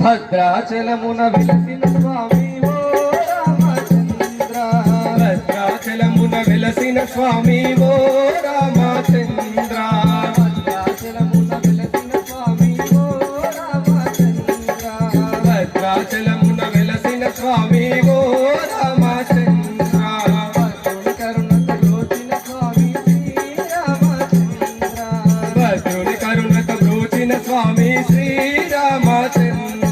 భద్రాచలమున వెలసిన స్వామి ఓ రామచంద్ర భద్రాచలమున వెలసిన స్వామి ఓ రామచంద్ర భద్రాచలమున వెలసిన స్వామి ఓ రామచంద్ర భద్రాచలమున వెలసిన స్వామి ఓ రామచంద్ర భద్రుని కరుణకు బ్రోచిన స్వామి శ్రీరామచంద్ర భద్రుని కరుణతో బ్రోచిన స్వామి శ్రీరామచంద్ర